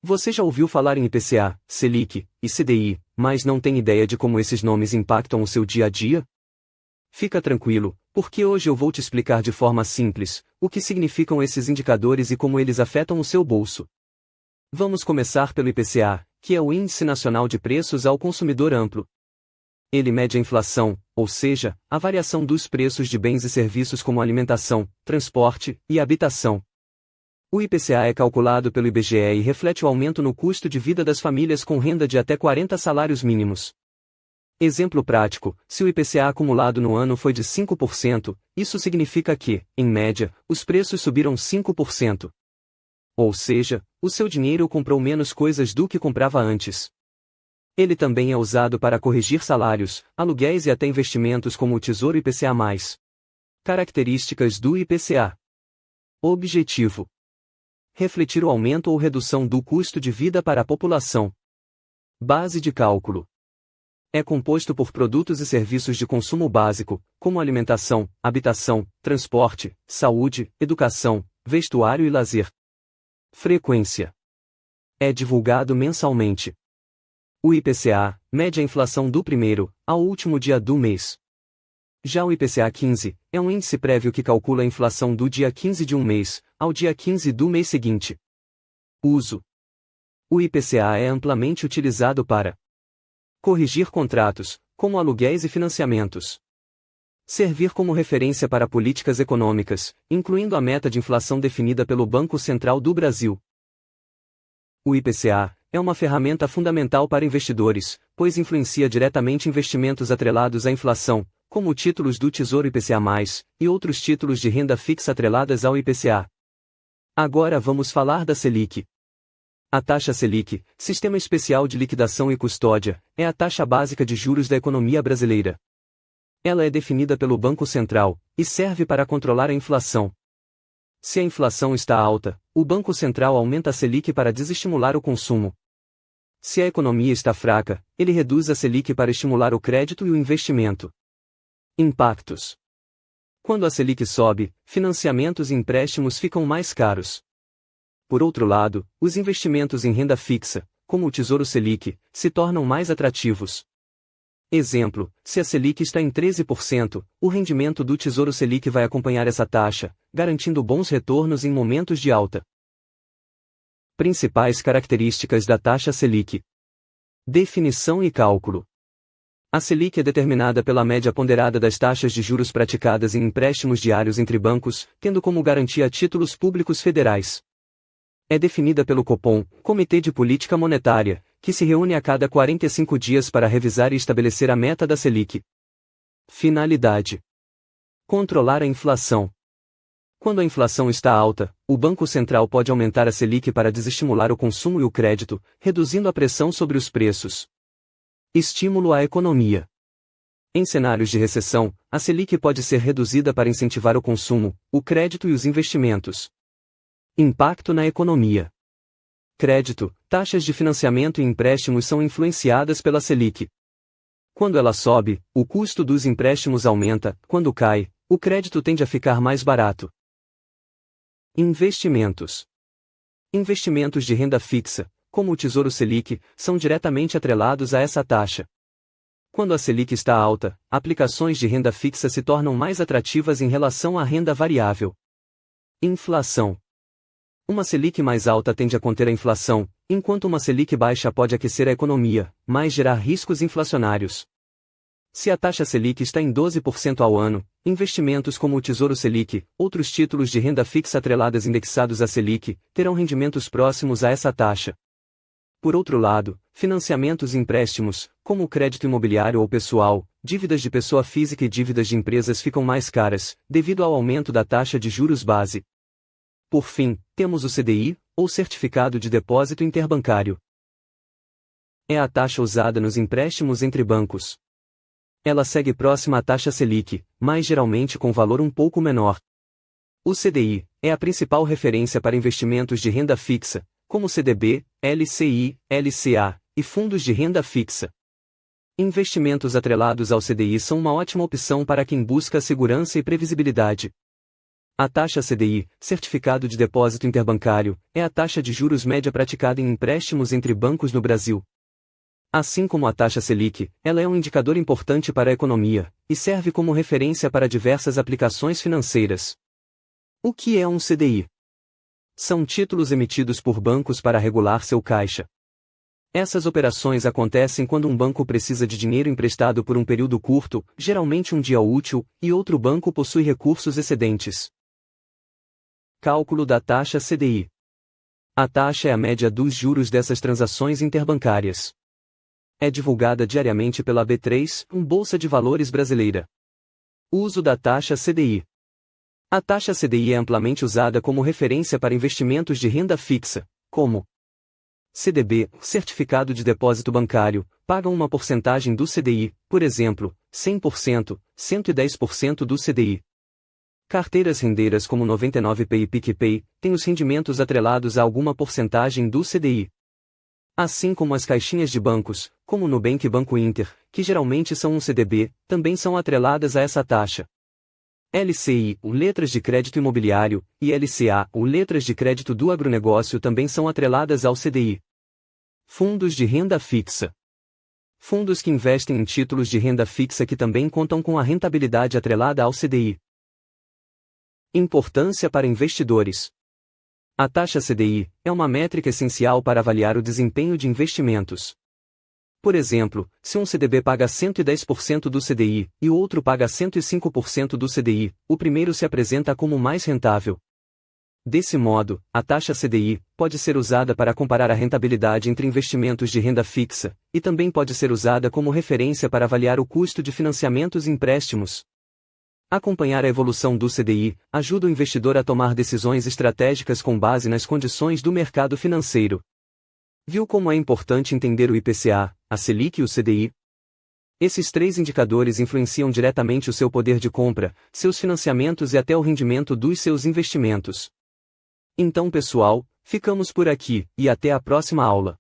Você já ouviu falar em IPCA, Selic e CDI, mas não tem ideia de como esses nomes impactam o seu dia a dia? Fica tranquilo, porque hoje eu vou te explicar de forma simples o que significam esses indicadores e como eles afetam o seu bolso. Vamos começar pelo IPCA, que é o Índice Nacional de Preços ao Consumidor Amplo. Ele mede a inflação, ou seja, a variação dos preços de bens e serviços como alimentação, transporte e habitação. O IPCA é calculado pelo IBGE e reflete o aumento no custo de vida das famílias com renda de até 40 salários mínimos. Exemplo prático: se o IPCA acumulado no ano foi de 5%, isso significa que, em média, os preços subiram 5%. Ou seja, o seu dinheiro comprou menos coisas do que comprava antes. Ele também é usado para corrigir salários, aluguéis e até investimentos como o Tesouro IPCA+. Características do IPCA. Objetivo: refletir o aumento ou redução do custo de vida para a população. Base de cálculo: é composto por produtos e serviços de consumo básico, como alimentação, habitação, transporte, saúde, educação, vestuário e lazer. Frequência: é divulgado mensalmente. O IPCA mede a inflação do primeiro ao último dia do mês. Já o IPCA 15 é um índice prévio que calcula a inflação do dia 15 de um mês ao dia 15 do mês seguinte. Uso: o IPCA é amplamente utilizado para corrigir contratos, como aluguéis e financiamentos. Servir como referência para políticas econômicas, incluindo a meta de inflação definida pelo Banco Central do Brasil. O IPCA é uma ferramenta fundamental para investidores, pois influencia diretamente investimentos atrelados à inflação, como títulos do Tesouro IPCA+, e outros títulos de renda fixa atreladas ao IPCA. Agora vamos falar da Selic. A taxa Selic, Sistema Especial de Liquidação e Custódia, é a taxa básica de juros da economia brasileira. Ela é definida pelo Banco Central e serve para controlar a inflação. Se a inflação está alta, o Banco Central aumenta a Selic para desestimular o consumo. Se a economia está fraca, ele reduz a Selic para estimular o crédito e o investimento. Impactos: quando a Selic sobe, financiamentos e empréstimos ficam mais caros. Por outro lado, os investimentos em renda fixa, como o Tesouro Selic, se tornam mais atrativos. Exemplo: se a Selic está em 13%, o rendimento do Tesouro Selic vai acompanhar essa taxa, garantindo bons retornos em momentos de alta. Principais características da taxa Selic. Definição e cálculo. A Selic é determinada pela média ponderada das taxas de juros praticadas em empréstimos diários entre bancos, tendo como garantia títulos públicos federais. É definida pelo Copom, Comitê de Política Monetária, que se reúne a cada 45 dias para revisar e estabelecer a meta da Selic. Finalidade: controlar a inflação. Quando a inflação está alta, o Banco Central pode aumentar a Selic para desestimular o consumo e o crédito, reduzindo a pressão sobre os preços. Estímulo à economia. Em cenários de recessão, a Selic pode ser reduzida para incentivar o consumo, o crédito e os investimentos. Impacto na economia. Crédito, taxas de financiamento e empréstimos são influenciadas pela Selic. Quando ela sobe, o custo dos empréstimos aumenta; quando cai, o crédito tende a ficar mais barato. Investimentos. Investimentos de renda fixa, como o Tesouro Selic, são diretamente atrelados a essa taxa. Quando a Selic está alta, aplicações de renda fixa se tornam mais atrativas em relação à renda variável. Inflação. Uma Selic mais alta tende a conter a inflação, enquanto uma Selic baixa pode aquecer a economia, mas gerar riscos inflacionários. Se a taxa Selic está em 12% ao ano, investimentos como o Tesouro Selic, outros títulos de renda fixa atreladas indexados à Selic, terão rendimentos próximos a essa taxa. Por outro lado, financiamentos e empréstimos, como o crédito imobiliário ou pessoal, dívidas de pessoa física e dívidas de empresas ficam mais caras, devido ao aumento da taxa de juros base. Por fim, temos o CDI, ou Certificado de Depósito Interbancário. É a taxa usada nos empréstimos entre bancos. Ela segue próxima à taxa Selic, mas geralmente com valor um pouco menor. O CDI é a principal referência para investimentos de renda fixa, como CDB, LCI, LCA e fundos de renda fixa. Investimentos atrelados ao CDI são uma ótima opção para quem busca segurança e previsibilidade. A taxa CDI, Certificado de Depósito Interbancário, é a taxa de juros média praticada em empréstimos entre bancos no Brasil. Assim como a taxa Selic, ela é um indicador importante para a economia, e serve como referência para diversas aplicações financeiras. O que é um CDI? São títulos emitidos por bancos para regular seu caixa. Essas operações acontecem quando um banco precisa de dinheiro emprestado por um período curto, geralmente um dia útil, e outro banco possui recursos excedentes. Cálculo da taxa CDI. A taxa é a média dos juros dessas transações interbancárias. É divulgada diariamente pela B3, Bolsa de Valores brasileira. Uso da taxa CDI. A taxa CDI é amplamente usada como referência para investimentos de renda fixa, como CDB, Certificado de Depósito Bancário, pagam uma porcentagem do CDI, por exemplo, 100%, 110% do CDI. Carteiras rendeiras como 99Pay e PicPay, têm os rendimentos atrelados a alguma porcentagem do CDI. Assim como as caixinhas de bancos, como Nubank e Banco Inter, que geralmente são um CDB, também são atreladas a essa taxa. LCI, letras de crédito imobiliário, e LCA, letras de crédito do agronegócio também são atreladas ao CDI. Fundos de renda fixa. Fundos que investem em títulos de renda fixa que também contam com a rentabilidade atrelada ao CDI. Importância para investidores. A taxa CDI é uma métrica essencial para avaliar o desempenho de investimentos. Por exemplo, se um CDB paga 110% do CDI e o outro paga 105% do CDI, o primeiro se apresenta como mais rentável. Desse modo, a taxa CDI pode ser usada para comparar a rentabilidade entre investimentos de renda fixa, e também pode ser usada como referência para avaliar o custo de financiamentos e empréstimos. Acompanhar a evolução do CDI ajuda o investidor a tomar decisões estratégicas com base nas condições do mercado financeiro. Viu como é importante entender o IPCA, a Selic e o CDI? Esses três indicadores influenciam diretamente o seu poder de compra, seus financiamentos e até o rendimento dos seus investimentos. Então, pessoal, ficamos por aqui, e até a próxima aula.